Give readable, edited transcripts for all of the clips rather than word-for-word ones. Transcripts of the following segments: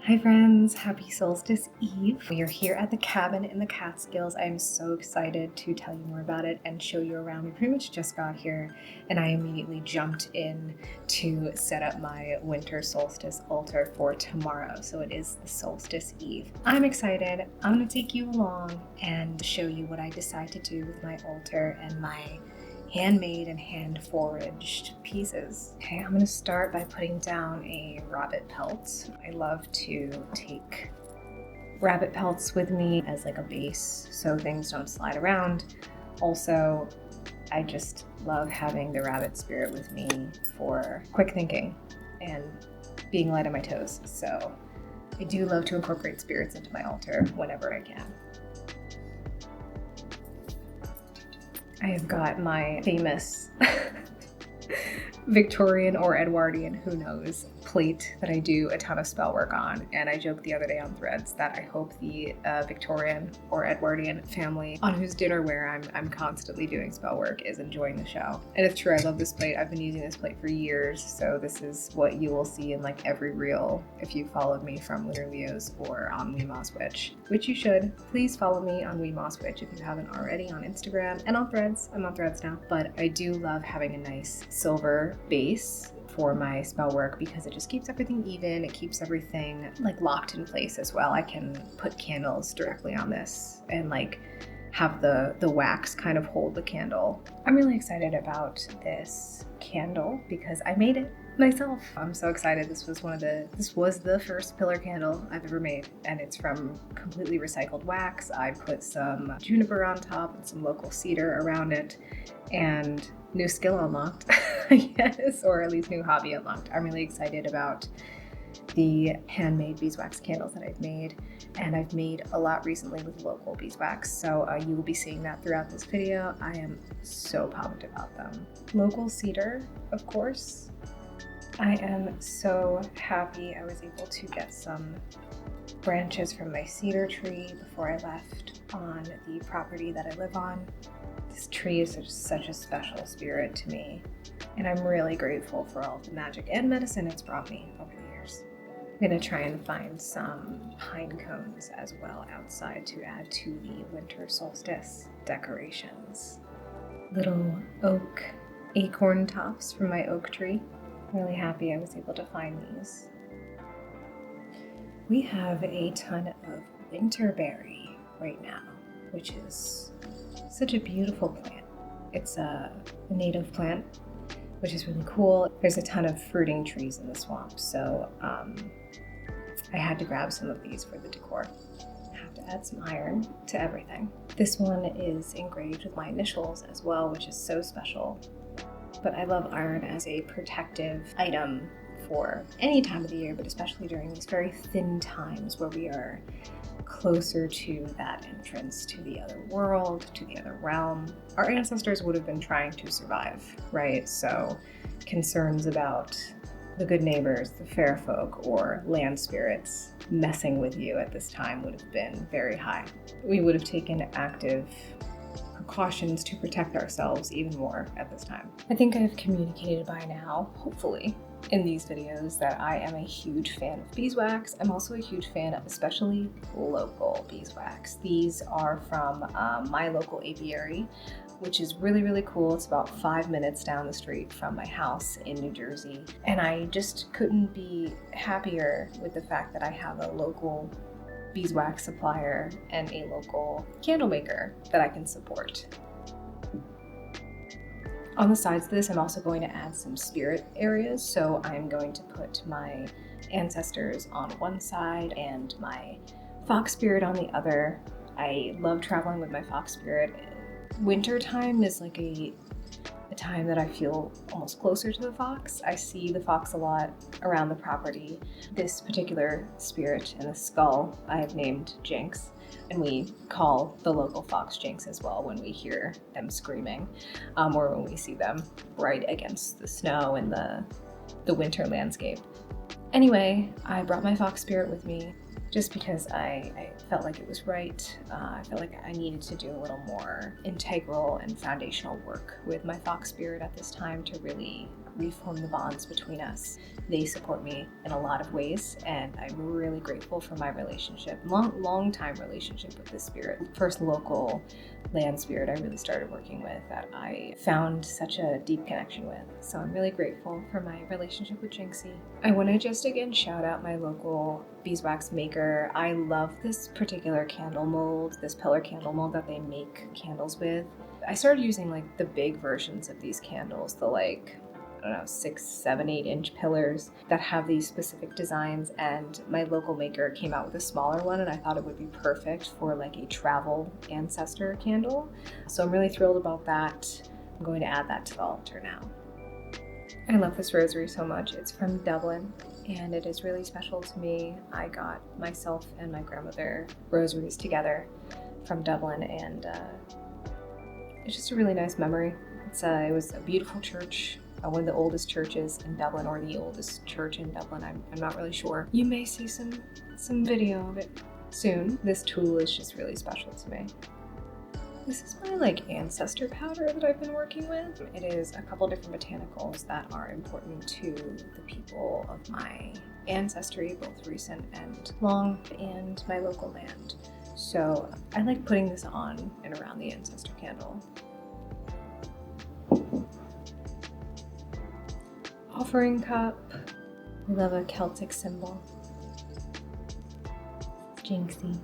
Hi friends, happy Solstice Eve. We are here at the cabin in the Catskills. I am so excited to tell you more about it and show you around. We pretty much just got here and I immediately jumped in to set up my winter solstice altar for tomorrow. So it is the Solstice Eve. I'm excited. I'm gonna take you along and show you what I decide to do with my altar and my handmade and hand-foraged pieces. Okay, I'm gonna start by putting down a rabbit pelt. I love to take rabbit pelts with me as like a base so things don't slide around. Also, I just love having the rabbit spirit with me for quick thinking and being light on my toes. So I do love to incorporate spirits into my altar whenever I can. I have got my famous Victorian or Edwardian, who knows, plate that I do a ton of spell work on. And I joked the other day on Threads that I hope the Victorian or Edwardian family on whose dinnerware I'm constantly doing spell work is enjoying the show. And it's true, I love this plate. I've been using this plate for years, so this is what you will see in like every reel if you followed me from Winter Leos or on Weemoss Witch, which you should. Please follow me on Weemoss Witch if you haven't already on Instagram and on Threads. I'm on Threads now, but I do love having a nice silver base for my spell work because it just keeps everything even. It keeps everything like locked in place as well. I can put candles directly on this and like have the wax kind of hold the candle. I'm really excited about this candle because I made it myself. I'm so excited. This was the first pillar candle I've ever made, and it's from completely recycled wax. I put some juniper on top and some local cedar around it, and new skill unlocked, I guess, or at least new hobby unlocked. I'm really excited about the handmade beeswax candles that I've made, and I've made a lot recently with local beeswax, so you will be seeing that throughout this video. I am so pumped about them. Local cedar, of course. I am so happy I was able to get some branches from my cedar tree before I left on the property that I live on. This tree is such a special spirit to me, and I'm really grateful for all the magic and medicine it's brought me over the years. I'm gonna try and find some pine cones as well outside to add to the winter solstice decorations. Little oak acorn tops from my oak tree. Really happy I was able to find these. We have a ton of winterberry right now, which is such a beautiful plant. It's a native plant, which is really cool. There's a ton of fruiting trees in the swamp, so I had to grab some of these for the decor. I have to add some iron to everything. This one is engraved with my initials as well, which is so special. But I love iron as a protective item for any time of the year, but especially during these very thin times where we are closer to that entrance to the other world, to the other realm. Our ancestors would have been trying to survive, right? So concerns about the good neighbors, the fair folk, or land spirits messing with you at this time would have been very high. We would have taken active precautions to protect ourselves even more at this time. I think I've communicated by now, hopefully, in these videos that I am a huge fan of beeswax. I'm also a huge fan of especially local beeswax. These are from my local apiary, which is really, really cool. It's about 5 minutes down the street from my house in New Jersey. And I just couldn't be happier with the fact that I have a local beeswax supplier and a local candle maker that I can support. On the sides of this, I'm also going to add some spirit areas. So I'm going to put my ancestors on one side and my fox spirit on the other. I love traveling with my fox spirit. Winter time is like a time that I feel almost closer to the fox. I see the fox a lot around the property. This particular spirit in the skull I have named Jinx, and we call the local fox Jinx as well when we hear them screaming, or when we see them right against the snow in the winter landscape. Anyway, I brought my fox spirit with me just because I felt like it was right. I felt like I needed to do a little more integral and foundational work with my fox spirit at this time to really reform the bonds between us. They support me in a lot of ways, and I'm really grateful for my relationship, long time relationship with this spirit. First local land spirit I really started working with that I found such a deep connection with. So I'm really grateful for my relationship with Jinxie. I want to just again shout out my local beeswax maker. I love this particular candle mold, this pillar candle mold that they make candles with. I started using like the big versions of these candles, the like, I don't know, 6, 7, 8 inch pillars that have these specific designs, and my local maker came out with a smaller one, and I thought it would be perfect for like a travel ancestor candle. So I'm really thrilled about that. I'm going to add that to the altar now. I love this rosary so much. It's from Dublin, and it is really special to me. I got myself and my grandmother rosaries together from Dublin, and it's just a really nice memory. It was a beautiful church. One of the oldest churches in Dublin, or the oldest church in Dublin. I'm not really sure. You may see some video of it soon. This tool is just really special to me. This is my like ancestor powder that I've been working with. It is a couple different botanicals that are important to the people of my ancestry, both recent and long, and my local land. So I like putting this on and around the ancestor candle. Offering cup. We love a Celtic symbol. Jinxie.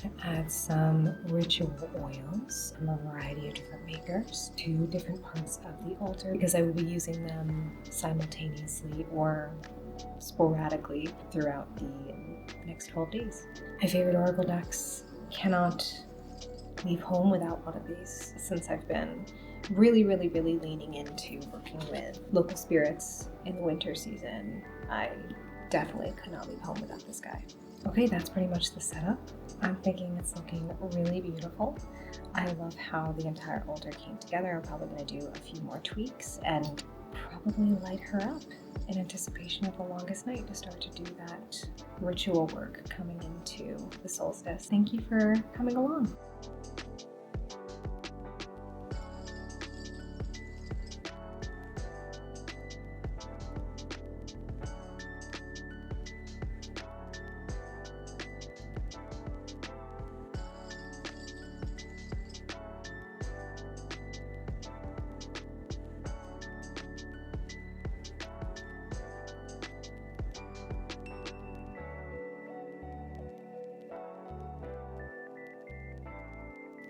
Gonna add some ritual oils from a variety of different makers to different parts of the altar because I will be using them simultaneously or sporadically throughout the next 12 days. My favorite oracle decks. Cannot leave home without one of these since I've been really leaning into working with local spirits in the winter season. I definitely could not leave home without this guy. Okay, that's pretty much the setup. I'm thinking it's looking really beautiful. I love how the entire altar came together. I'm probably going to do a few more tweaks and probably light her up in anticipation of the longest night to start to do that ritual work coming into the solstice. Thank you for coming along.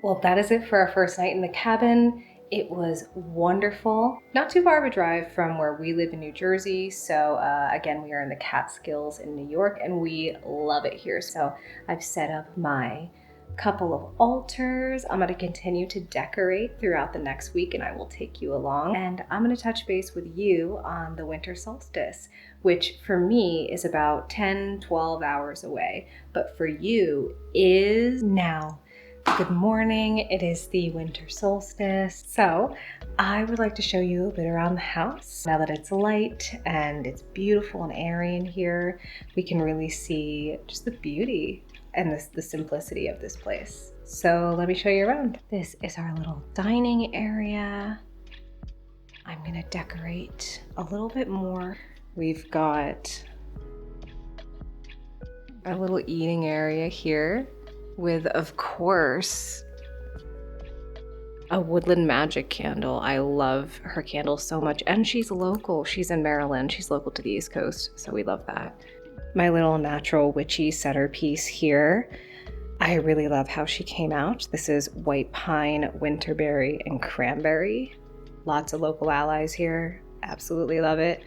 Well, that is it for our first night in the cabin. It was wonderful. Not too far of a drive from where we live in New Jersey. So again, we are in the Catskills in New York, and we love it here. So I've set up my couple of altars. I'm gonna continue to decorate throughout the next week, and I will take you along. And I'm gonna touch base with you on the winter solstice, which for me is about 10, 12 hours away, but for you is now. Good morning, it is the winter solstice. So I would like to show you a bit around the house. Now that it's light and it's beautiful and airy in here, we can really see just the beauty and the simplicity of this place. So let me show you around. This is our little dining area. I'm gonna decorate a little bit more. We've got a little eating area here with, of course, a Woodland Magic candle. I love her candle so much, and she's local. She's in Maryland. She's local to the East Coast, so we love that. My little natural witchy centerpiece here. I really love how she came out. This is white pine, winterberry, and cranberry. Lots of local allies here. Absolutely love it.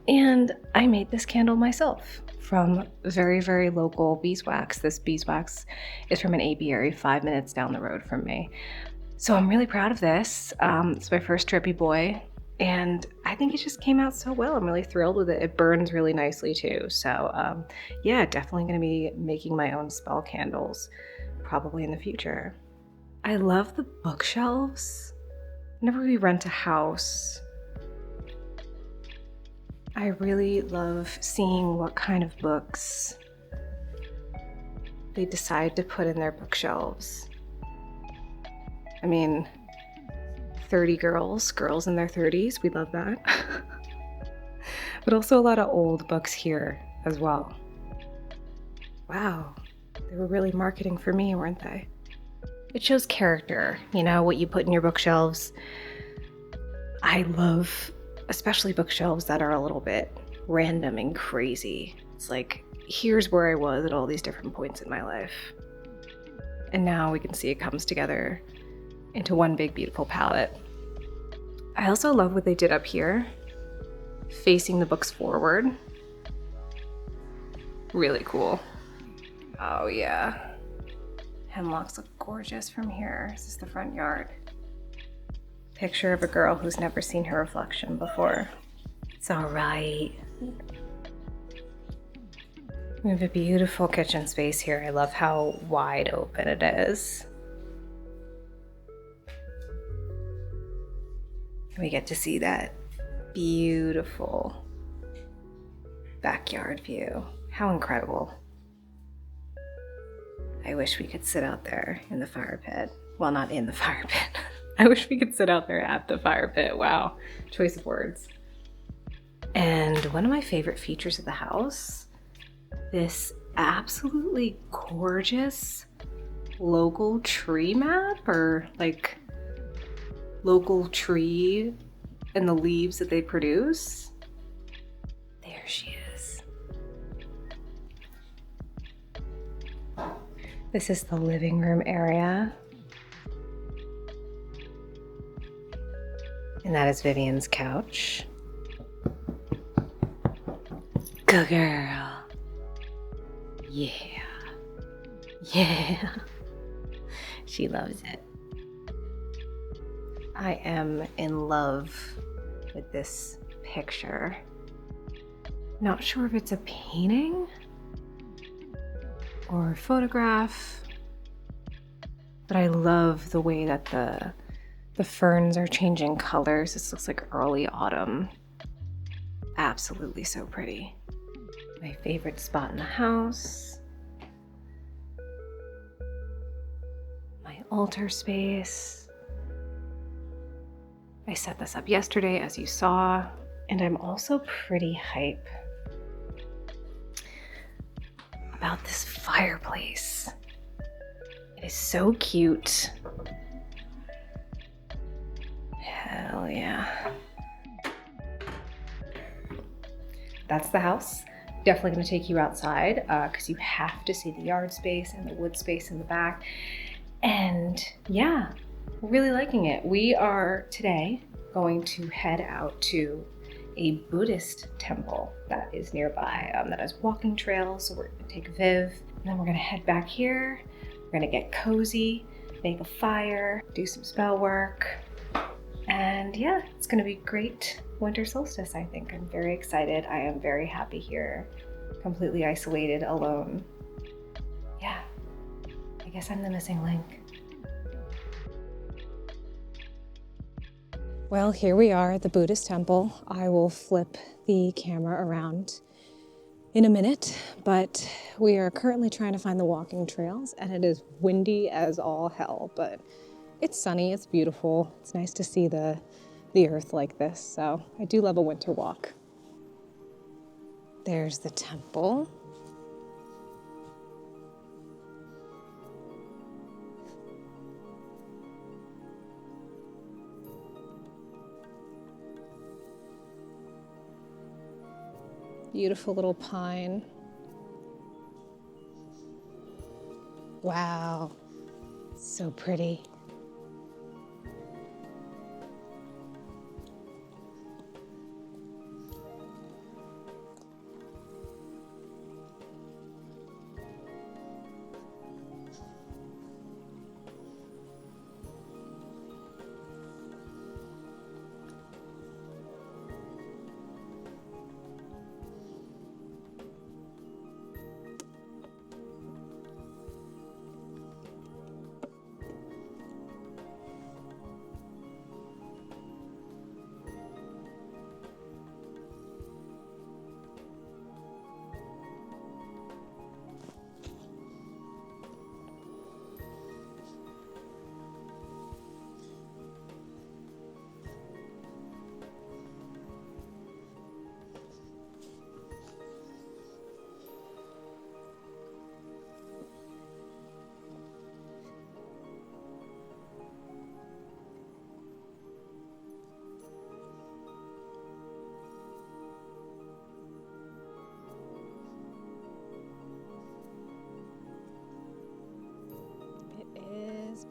And I made this candle myself from very local beeswax. This beeswax is from an apiary 5 minutes down the road from me. So I'm really proud of this. It's my first Drippy Boy, and I think it just came out so well. I'm really thrilled with it. It burns really nicely too. So yeah, definitely gonna be making my own spell candles probably in the future. I love the bookshelves. Whenever we rent a house, I really love seeing what kind of books they decide to put in their bookshelves. I mean, 30 girls in their 30s. We love that. But also a lot of old books here as well. Wow, they were really marketing for me, weren't they? It shows character, you know, what you put in your bookshelves. I love especially bookshelves that are a little bit random and crazy. It's like, here's where I was at all these different points in my life. And now we can see it comes together into one big beautiful palette. I also love what they did up here, facing the books forward. Really cool. Oh yeah. Hemlocks look gorgeous from here. This is the front yard. Picture of a girl who's never seen her reflection before. It's all right. We have a beautiful kitchen space here. I love how wide open it is. We get to see that beautiful backyard view. How incredible. I wish we could sit out there in the fire pit. Well, not in the fire pit. I wish we could sit out there at the fire pit. Wow, choice of words. And one of my favorite features of the house, this absolutely gorgeous local tree map, or like local tree and the leaves that they produce. There she is. This is the living room area. And that is Vivian's couch. Good girl. Yeah. Yeah. She loves it. I am in love with this picture. Not sure if it's a painting or a photograph, but I love the way that the ferns are changing colors. This looks like early autumn. Absolutely so pretty. My favorite spot in the house. My altar space. I set this up yesterday, as you saw, and I'm also pretty hype about this fireplace. It is so cute. Hell yeah. That's the house. Definitely going to take you outside because you have to see the yard space and the wood space in the back. And yeah, we're really liking it. We are today going to head out to a Buddhist temple that is nearby that has walking trails. So we're going to take Viv, and then we're going to head back here. We're going to get cozy, make a fire, do some spell work. And yeah, it's going to be great winter solstice, I think. I'm very excited. I am very happy here, completely isolated, alone. Yeah, I guess I'm the missing link. Well, here we are at the Buddhist temple. I will flip the camera around in a minute, but we are currently trying to find the walking trails, and it is windy as all hell, but it's sunny, it's beautiful. It's nice to see the earth like this, so I do love a winter walk. There's the temple. Beautiful little pine. Wow, so pretty.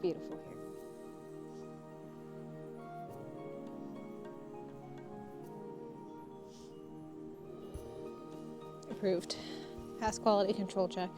beautiful here. Approved. Pass quality control check.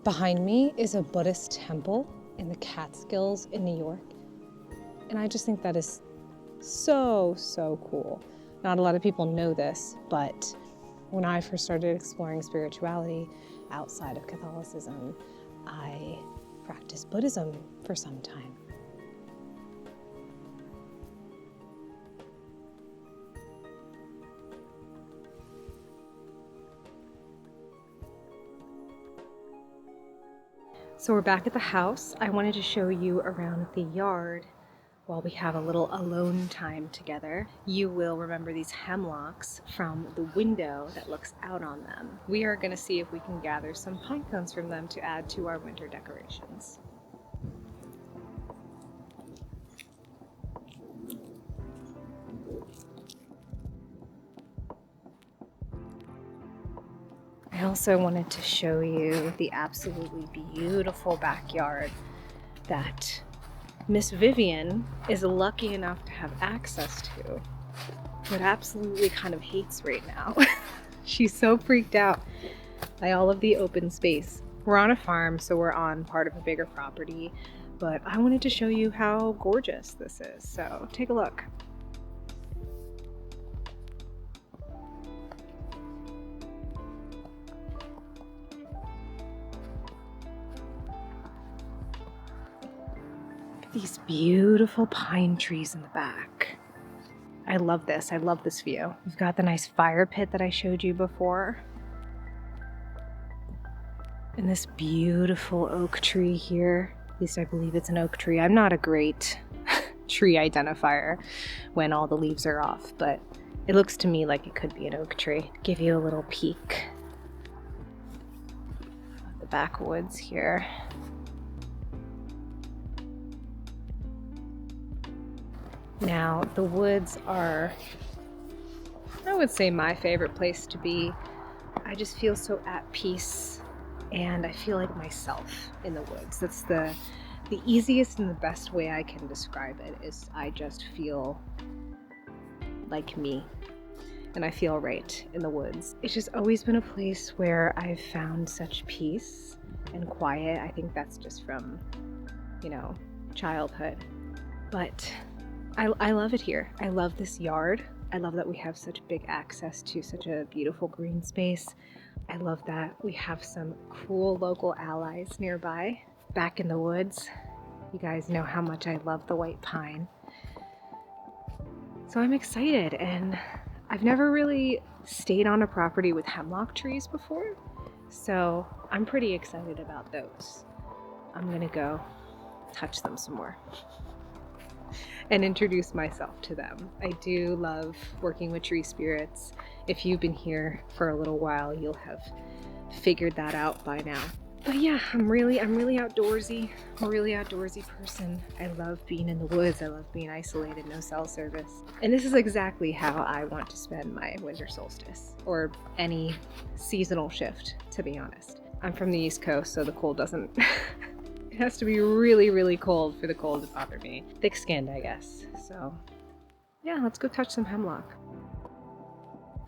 Behind me is a Buddhist temple in the Catskills in New York. And I just think that is so, so cool. Not a lot of people know this, but when I first started exploring spirituality outside of Catholicism, I practiced Buddhism for some time. So we're back at the house. I wanted to show you around the yard while we have a little alone time together. You will remember these hemlocks from the window that looks out on them. We are gonna see if we can gather some pine cones from them to add to our winter decorations. I also wanted to show you the absolutely beautiful backyard that Miss Vivian is lucky enough to have access to, but absolutely kind of hates right now. She's so freaked out by all of the open space. We're on a farm, so we're on part of a bigger property, but I wanted to show you how gorgeous this is, so take a look. These beautiful pine trees in the back. I love this. I love this view. We've got the nice fire pit that I showed you before. And this beautiful oak tree here. At least I believe it's an oak tree. I'm not a great tree identifier when all the leaves are off, but it looks to me like it could be an oak tree. Give you a little peek of the backwoods here. Now, the woods are, I would say, my favorite place to be. I just feel so at peace, and I feel like myself in the woods. That's the easiest and the best way I can describe it, is I just feel like me, and I feel right in the woods. It's just always been a place where I've found such peace and quiet. I think that's just from, childhood. But I love it here. I love this yard. I love that we have such big access to such a beautiful green space. I love that we have some cool local allies nearby. Back in the woods, you guys know how much I love the white pine. So I'm excited, and I've never really stayed on a property with hemlock trees before, so I'm pretty excited about those. I'm gonna go touch them some more and introduce myself to them. I do love working with tree spirits. If you've been here for a little while, you'll have figured that out by now. But yeah, I'm really outdoorsy. I'm a really outdoorsy person. I love being in the woods. I love being isolated, no cell service. And this is exactly how I want to spend my winter solstice, or any seasonal shift, to be honest. I'm from the East Coast, so the cold doesn't it has to be really, really cold for the cold to bother me. Thick-skinned, I guess. So yeah, let's go touch some hemlock.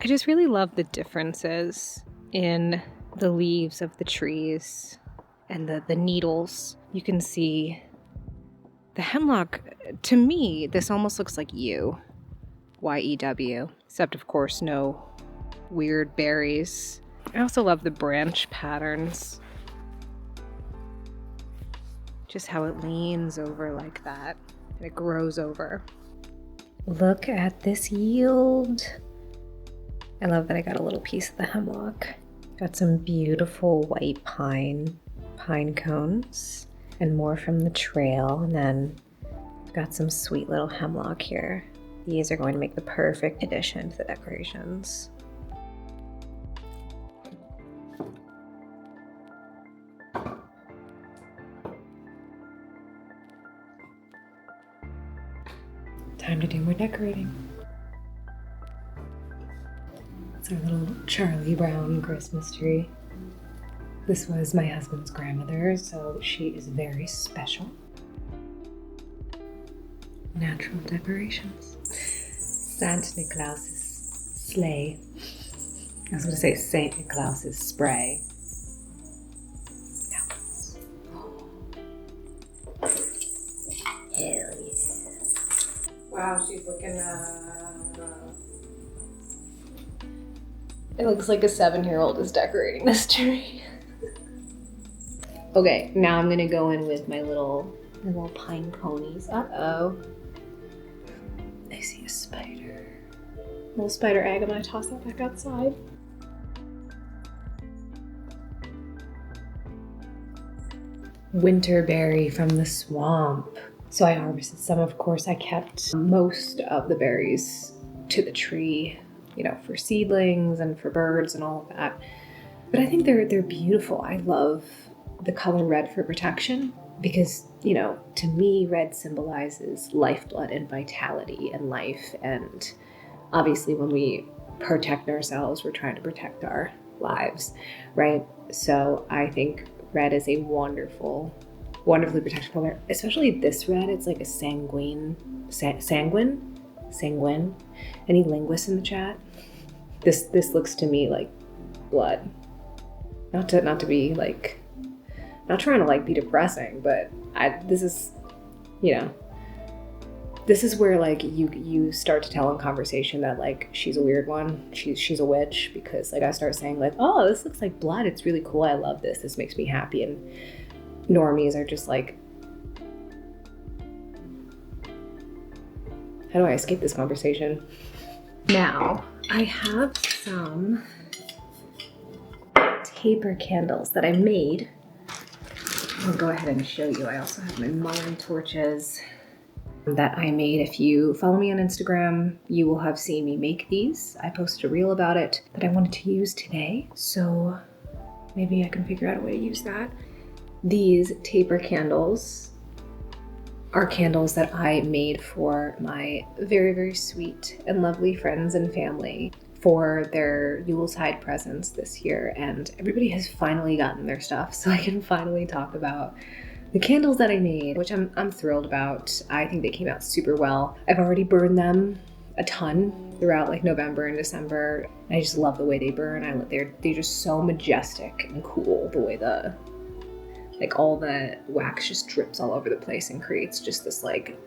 I just really love the differences in the leaves of the trees and the needles. You can see the hemlock. To me, this almost looks like yew, Y-E-W, except of course no weird berries. I also love the branch patterns. Just how it leans over like that, and it grows over. Look at this yield. I love that I got a little piece of the hemlock. Got some beautiful white pine cones, and more from the trail, and then Got some sweet little hemlock here. These are going to make the perfect addition to the decorations. Time to do more decorating. It's our little Charlie Brown Christmas tree. This was my husband's grandmother, so she is very special. Natural decorations. Santa Niklaus's sleigh. I was going to say St. Niklaus's spray. No. Hell yeah. Wow, she's looking It looks like a 7-year-old is decorating this tree. Okay, now I'm gonna go in with my little pine conies. Uh-oh. I see a spider. Little spider egg. I'm gonna toss that back outside. Winterberry from the swamp. So I harvested some, of course. I kept most of the berries to the tree, you know, for seedlings and for birds and all of that. But I think they're beautiful. I love the color red for protection because, you know, to me, red symbolizes lifeblood and vitality and life. And obviously when we protect ourselves, we're trying to protect our lives, right? So I think red is a wonderfully protective color, especially this red. It's like a sanguine. Any linguists in the chat? This looks to me like blood. Not to be like, not trying to like be depressing, but this is where like you start to tell in conversation that like she's a weird one, she's a witch, because like I start saying like, oh, this looks like blood, it's really cool, I love this makes me happy, and normies are just like, how do I escape this conversation? Now I have some taper candles that I made. I'll go ahead and show you. I also have my mullein torches that I made. If you follow me on Instagram, you will have seen me make these. I posted a reel about it that I wanted to use today, so maybe I can figure out a way to use that. These taper candles are candles that I made for my very, very sweet and lovely friends and family for their Yuletide presents this year, and everybody has finally gotten their stuff, so I can finally talk about the candles that I made, which I'm thrilled about. I think they came out super well. I've already burned them a ton throughout like November and December. I just love the way they burn. They're just so majestic and cool, the way like all the wax just drips all over the place and creates just this like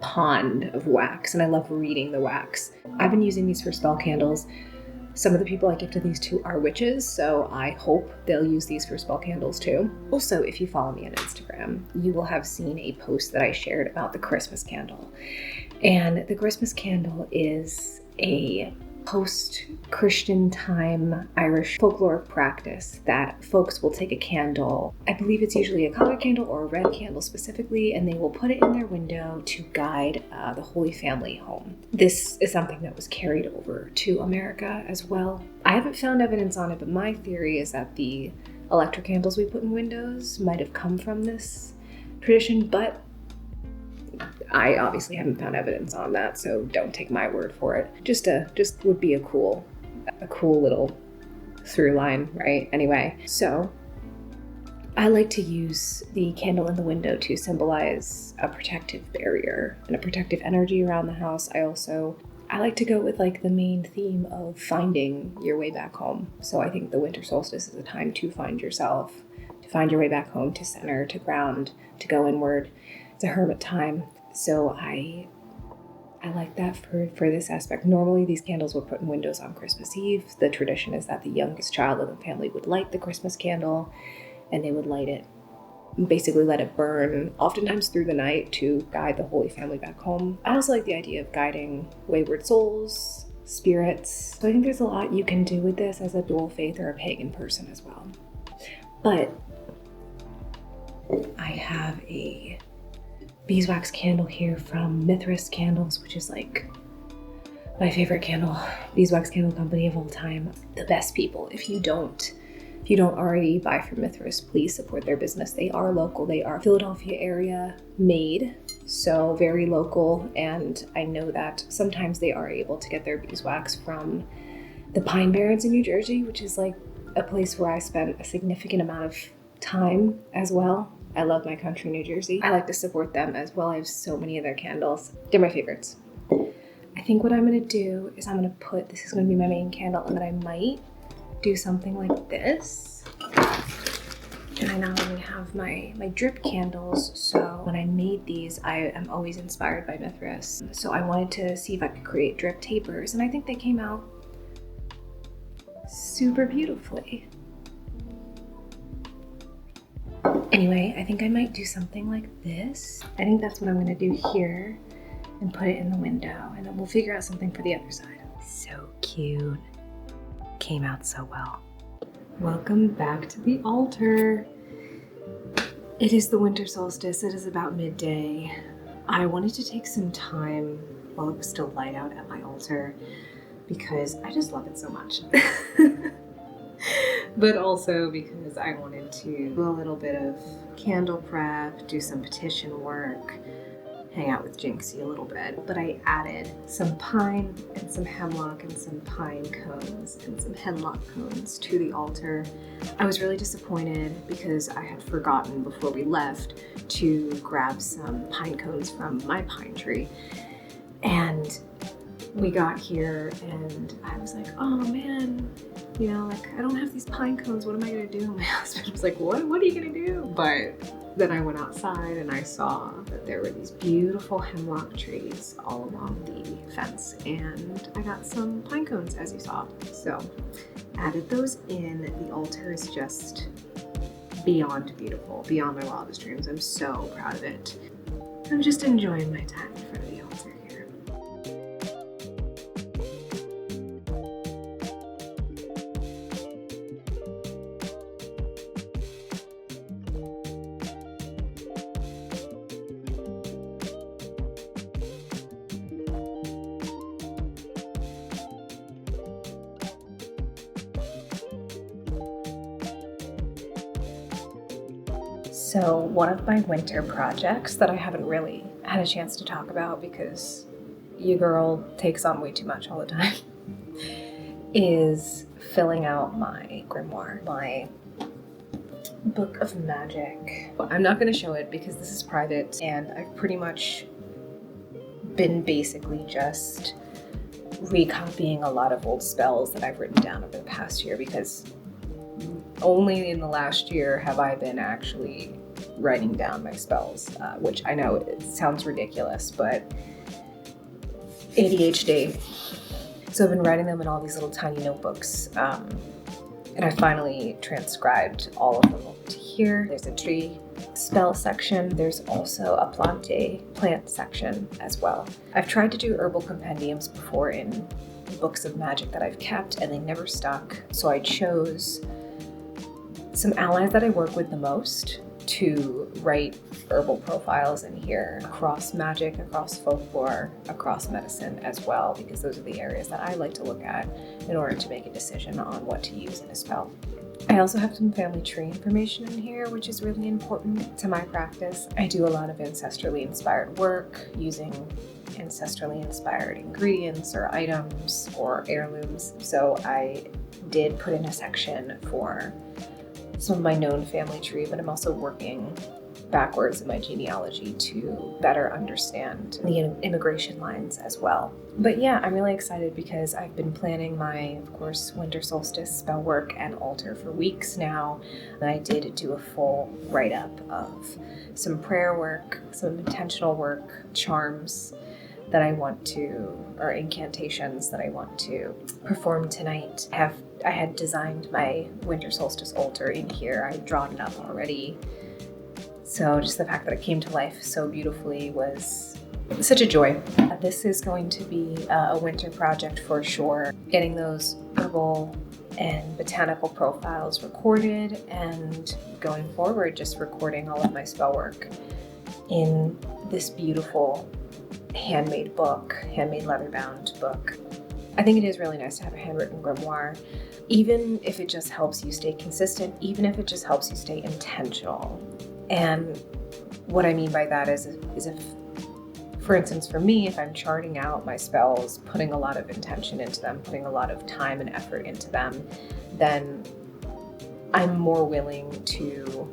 pond of wax, and I love reading the wax. I've been using these for spell candles. Some of the people I gifted these to are witches, so I hope they'll use these for spell candles too. Also, if you follow me on Instagram, you will have seen a post that I shared about the Christmas candle. And the Christmas candle is a post-Christian time Irish folklore practice that folks will take a candle, I believe it's usually a colored candle or a red candle specifically, and they will put it in their window to guide the Holy Family home. This is something that was carried over to America as well. I haven't found evidence on it, but my theory is that the electric candles we put in windows might have come from this tradition, but I obviously haven't found evidence on that, so don't take my word for it. Just would be a cool little through line, right? Anyway, so I like to use the candle in the window to symbolize a protective barrier and a protective energy around the house. I like to go with like the main theme of finding your way back home. So I think the winter solstice is a time to find yourself, to find your way back home, to center, to ground, to go inward. It's a hermit time. So I like that for this aspect. Normally these candles were put in windows on Christmas Eve. The tradition is that the youngest child of the family would light the Christmas candle, and they would light it, basically let it burn, oftentimes through the night, to guide the Holy Family back home. I also like the idea of guiding wayward souls, spirits. So I think there's a lot you can do with this as a dual faith or a pagan person as well. But I have a beeswax candle here from Mithras Candles, which is like my favorite beeswax candle company of all time. The best people. If you don't already buy from Mithras, please support their business. They are local. They are Philadelphia area made, so very local. And I know that sometimes they are able to get their beeswax from the Pine Barrens in New Jersey, which is like a place where I spent a significant amount of time as well. I love my country, New Jersey. I like to support them as well. I have so many of their candles. They're my favorites. I think what I'm gonna do is this is gonna be my main candle, and then I might do something like this. And I now even have my drip candles. So when I made these, I am always inspired by Mithras. So I wanted to see if I could create drip tapers, and I think they came out super beautifully. Anyway, I think I might do something like this. I think that's what I'm gonna do here and put it in the window, and then we'll figure out something for the other side. So cute. Came out so well. Welcome back to the altar. It is the winter solstice. It is about midday. I wanted to take some time while it was still light out at my altar because I just love it so much. But also because I wanted to do a little bit of candle prep, do some petition work, hang out with Jinxie a little bit. But I added some pine and some hemlock and some pine cones and some hemlock cones to the altar. I was really disappointed because I had forgotten before we left to grab some pine cones from my pine tree. And we got here and I was like, oh man, you know, like I don't have these pine cones, what am I gonna do? My husband was like, what are you gonna do? But then I went outside and I saw that there were these beautiful hemlock trees all along the fence, and I got some pine cones, as you saw. So added those in. The altar is just beyond beautiful, beyond my wildest dreams. I'm so proud of it. I'm just enjoying my time in front of the altar here. So one of my winter projects that I haven't really had a chance to talk about because you girl takes on way too much all the time is filling out my grimoire, my book of magic. I'm not going to show it because this is private, and I've pretty much been basically just recopying a lot of old spells that I've written down over the past year, because only in the last year have I been actually writing down my spells, which I know it sounds ridiculous, but ADHD. So I've been writing them in all these little tiny notebooks, and I finally transcribed all of them over to here. There's a tree spell section. There's also a plant section as well. I've tried to do herbal compendiums before in books of magic that I've kept, and they never stuck. So I chose some allies that I work with the most to write herbal profiles in here, across magic, across folklore, across medicine as well, because those are the areas that I like to look at in order to make a decision on what to use in a spell. I also have some family tree information in here, which is really important to my practice. I do a lot of ancestrally inspired work using ancestrally inspired ingredients or items or heirlooms. So I did put in a section for some of my known family tree, but I'm also working backwards in my genealogy to better understand the immigration lines as well. But yeah, I'm really excited because I've been planning my, of course, winter solstice spell work and altar for weeks now. And I did do a full write-up of some prayer work, some intentional work, charms that I want to, or incantations that I want to perform tonight. I had designed my winter solstice altar in here. I'd drawn it up already. So just the fact that it came to life so beautifully was such a joy. This is going to be a winter project for sure. Getting those herbal and botanical profiles recorded, and going forward, just recording all of my spell work in this beautiful handmade book, handmade leather-bound book. I think it is really nice to have a handwritten grimoire, even if it just helps you stay consistent, even if it just helps you stay intentional. And what I mean by that is if, for instance, for me, if I'm charting out my spells, putting a lot of intention into them, putting a lot of time and effort into them, then I'm more willing to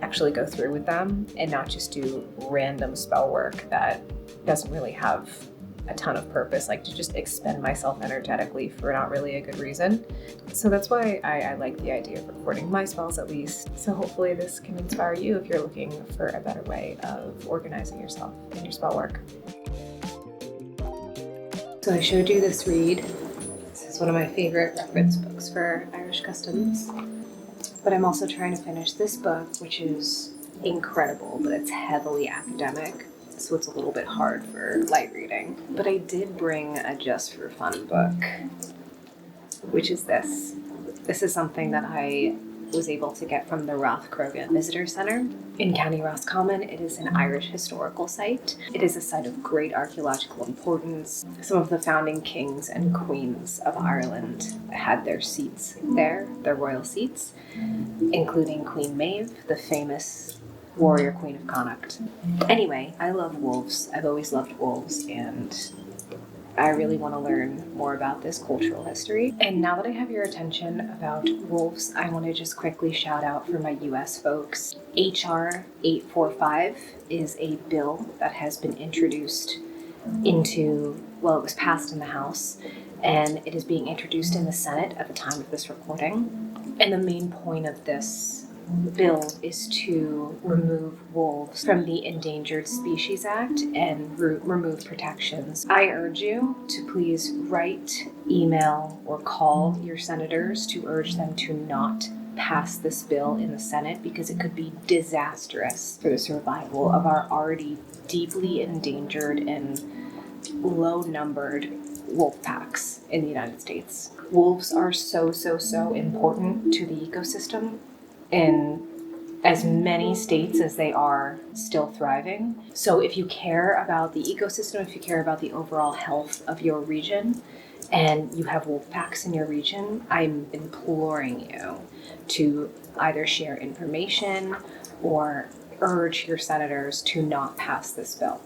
actually go through with them and not just do random spell work that doesn't really have a ton of purpose, like to just expend myself energetically for not really a good reason. So that's why I like the idea of recording my spells, at least. So hopefully this can inspire you if you're looking for a better way of organizing yourself in your spell work. So I showed you this read. This is one of my favorite reference books for Irish customs. But I'm also trying to finish this book, which is incredible, but it's heavily academic. So it's a little bit hard for light reading. But I did bring a just for fun book, which is this. This is something that I was able to get from the Rathcrogan Visitor Centre in County Roscommon. It is an Irish historical site. It is a site of great archaeological importance. Some of the founding kings and queens of Ireland had their seats there, their royal seats, including Queen Maeve, the famous warrior queen of Connacht. Anyway, I love wolves. I've always loved wolves, and I really want to learn more about this cultural history. And now that I have your attention about wolves, I want to just quickly shout out for my US folks. HR 845 is a bill that has been introduced into, well, it was passed in the House, and it is being introduced in the Senate at the time of this recording. And the main point of this bill is to remove wolves from the Endangered Species Act and remove protections. I urge you to please write, email, or call your senators to urge them to not pass this bill in the Senate, because it could be disastrous for the survival of our already deeply endangered and low-numbered wolf packs in the United States. Wolves are so important to the ecosystem in as many states as they are still thriving. So if you care about the ecosystem, if you care about the overall health of your region, and you have wolf packs in your region, I'm imploring you to either share information or urge your senators to not pass this bill.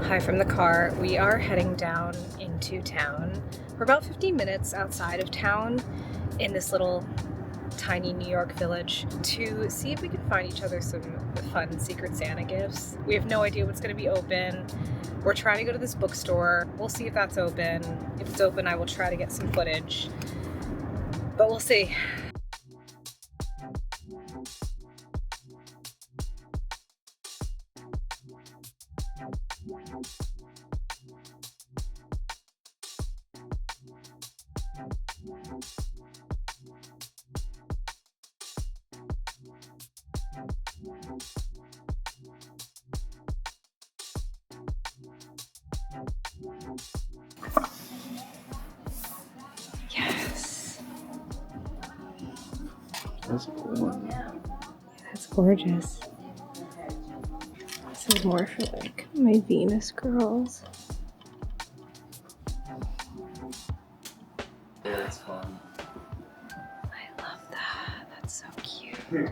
Hi from the car. We are heading down into town. We're about 15 minutes outside of town in this little tiny New York village to see if we can find each other some fun Secret Santa gifts. We have no idea what's going to be open. We're trying to go to this bookstore. We'll see if that's open. If it's open, I will try to get some footage, but we'll see. Yes. That's a cool one. That's gorgeous. This is more for like my Venus girls. Yeah, that's fun. I love that. That's so cute.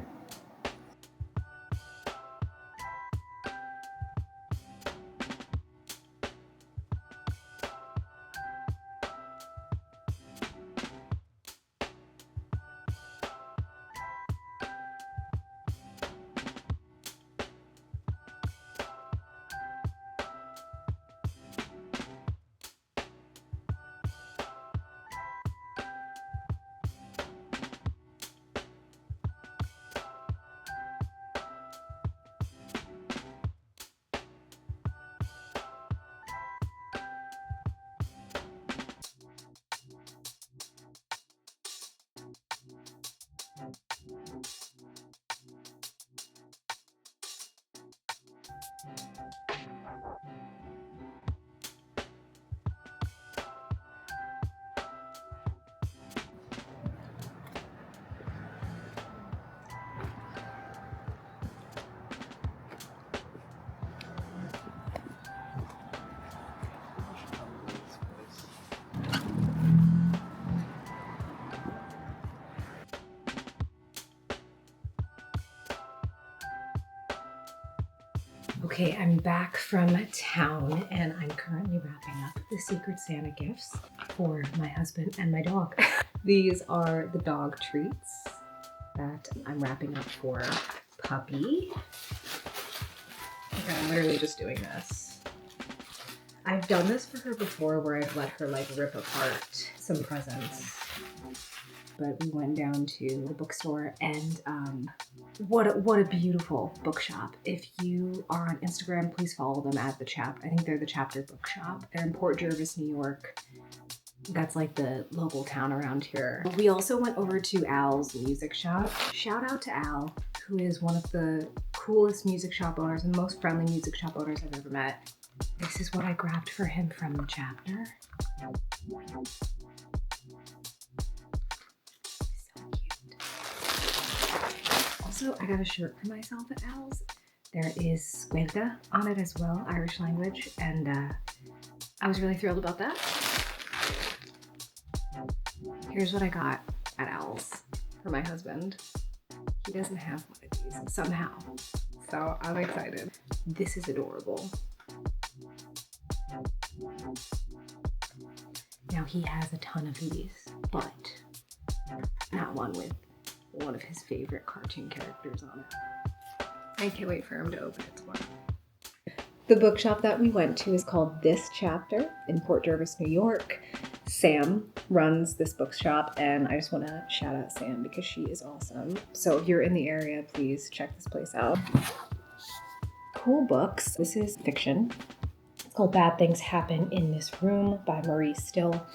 Okay, I'm back from town and I'm currently wrapping up the Secret Santa gifts for my husband and my dog. These are the dog treats that I'm wrapping up for Puppy. Okay, I'm literally just doing this. I've done this for her before where I've let her like rip apart some presents. But we went down to the bookstore and what a beautiful bookshop. If you are on Instagram, please follow them at I think they're the Chapter Bookshop. They're in Port Jervis, New York. That's like the local town around here. We also went over to Al's music shop. Shout out to Al, who is one of the coolest music shop owners and most friendly music shop owners I've ever met. This is what I grabbed for him from the Chapter. Also, I got a shirt for myself at Al's. There is Cuenta on it as well, Irish language, and I was really thrilled about that. Here's what I got at Al's for my husband. He doesn't have one of these somehow, so I'm excited. This is adorable. Now he has a ton of these, but not one with one of his favorite cartoon characters on it. I can't wait for him to open it tomorrow. The bookshop that we went to is called This Chapter in Port Jervis, New York. Sam runs this bookshop, and I just want to shout out Sam because she is awesome. So if you're in the area, please check this place out. Cool books. This is fiction. It's called Bad Things Happen in This Room by Marie Still.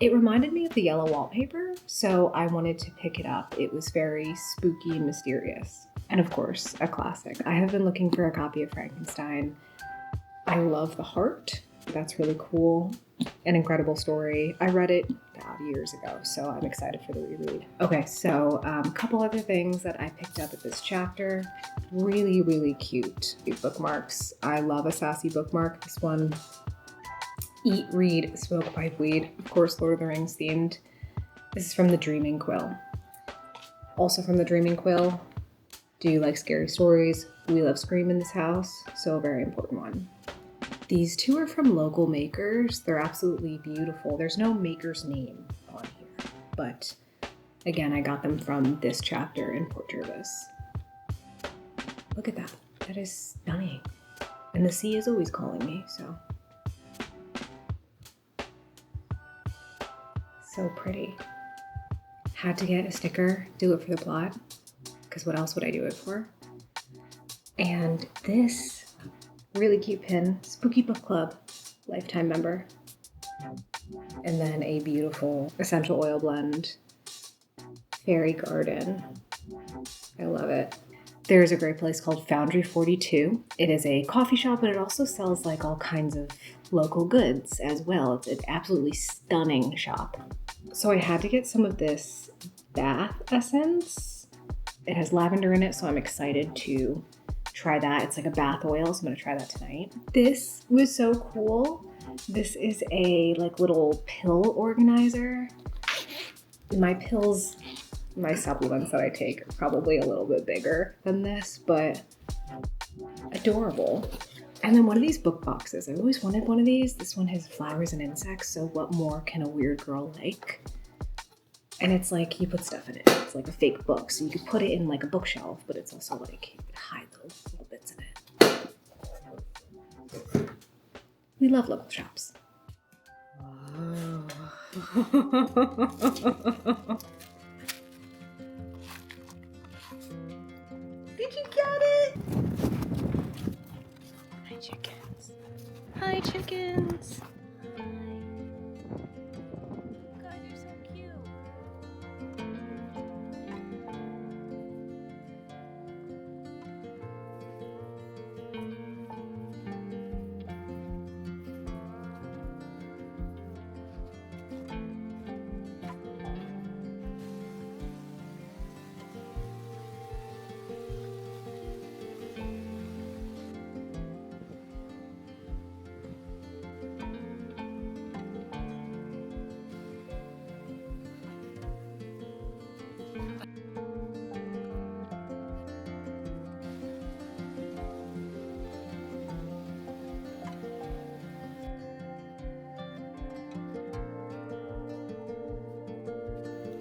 It reminded me of the yellow wallpaper, so I wanted to pick it up. It was very spooky and mysterious. And of course, a classic. I have been looking for a copy of Frankenstein. I love The Heart. That's really cool. An incredible story. I read it years ago, so I'm excited for the reread. Okay, so a couple other things that I picked up at this chapter. Really, really cute bookmarks. I love a sassy bookmark. This one, Eat, Read, Smoke, Pipe, Weed. Of course, Lord of the Rings themed. This is from the Dreaming Quill. Also from the Dreaming Quill, do you like scary stories? We love Scream in this house, so a very important one. These two are from local makers. They're absolutely beautiful. There's no maker's name on here, but again, I got them from This Chapter in Port Jervis. Look at that. That is stunning. And the sea is always calling me, so. So pretty. Had to get a sticker, do it for the plot, because what else would I do it for? And this really cute pin, Spooky Book Club, lifetime member. And then a beautiful essential oil blend, Fairy Garden. I love it. There's a great place called Foundry 42. It is a coffee shop, but it also sells like all kinds of local goods as well. It's an absolutely stunning shop. So I had to get some of this bath essence. It has lavender in it, so I'm excited to try that. It's like a bath oil, so I'm gonna try that tonight. This was so cool. This is a like little pill organizer. My supplements that I take are probably a little bit bigger than this, but adorable. And then one of these book boxes. I've always wanted one of these. This one has flowers and insects, so what more can a weird girl like? And it's like you put stuff in it. It's like a fake book, so you could put it in like a bookshelf, but it's also like you could hide little bits in it. We love local shops. Did you get it? Hi, chickens. Hi, chickens. God, you're so cute.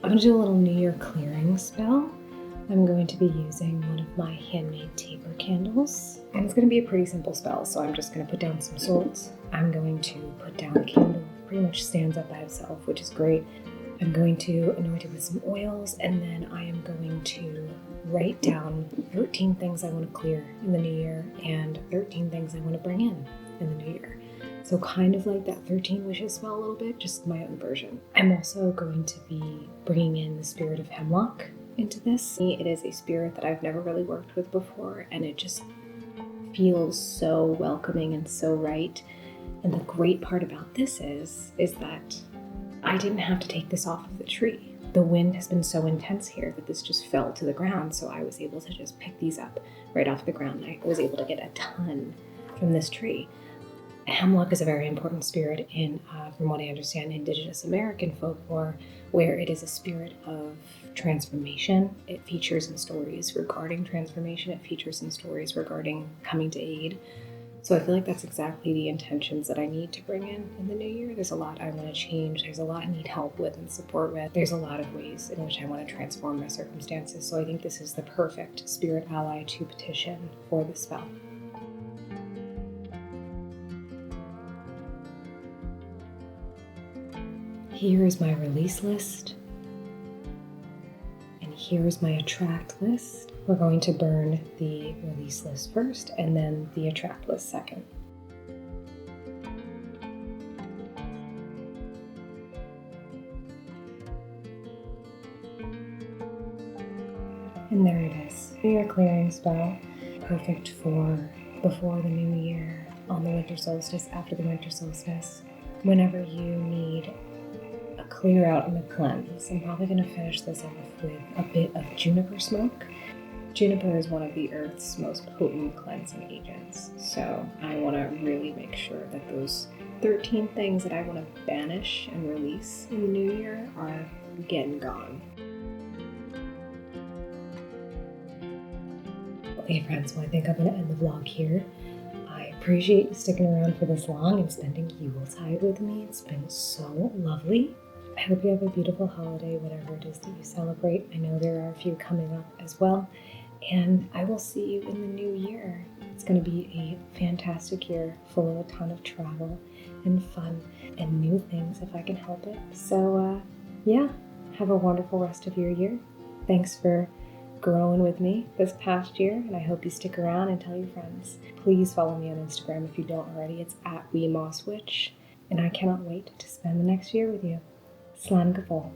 I'm gonna do a little New Year clearing spell. I'm going to be using one of my handmade taper candles. And it's gonna be a pretty simple spell, so I'm just gonna put down some swords. I'm going to put down a candle, pretty much stands up by itself, which is great. I'm going to anoint it with some oils, and then I am going to write down 13 things I want to clear in the new year and 13 things I want to bring in the new year. So kind of like that 13 wishes spell a little bit, just my own version. I'm also going to be bringing in the spirit of hemlock into this. It is a spirit that I've never really worked with before, and it just feels so welcoming and so right. And the great part about this is that I didn't have to take this off of the tree. The wind has been so intense here that this just fell to the ground, so I was able to just pick these up right off the ground. I was able to get a ton from this tree. Hemlock is a very important spirit in, from what I understand, Indigenous American folklore, where it is a spirit of transformation. It features in stories regarding transformation. It features in stories regarding coming to aid. So I feel like that's exactly the intentions that I need to bring in the new year. There's a lot I want to change. There's a lot I need help with and support with. There's a lot of ways in which I want to transform my circumstances. So I think this is the perfect spirit ally to petition for the spell. Here is my release list. And here is my attract list. We're going to burn the release list first and then the attract list second. And there it is. Your clearing spell. Perfect for before the new year, on the winter solstice, after the winter solstice. Whenever you need a clear out and a cleanse. I'm probably going to finish this off with a bit of juniper smoke. Juniper is one of the earth's most potent cleansing agents, so I want to really make sure that those 13 things that I want to banish and release in the new year are getting gone. Okay friends, well I think I'm going to end the vlog here. I appreciate you sticking around for this long and spending Yuletide with me. It's been so lovely. I hope you have a beautiful holiday, whatever it is that you celebrate. I know there are a few coming up as well. And I will see you in the new year. It's going to be a fantastic year full of a ton of travel and fun and new things if I can help it. So yeah, have a wonderful rest of your year. Thanks for growing with me this past year, and I hope you stick around and tell your friends. Please follow me on Instagram if you don't already. It's @WeMossWitch, and I cannot wait to spend the next year with you. Slán go fóill.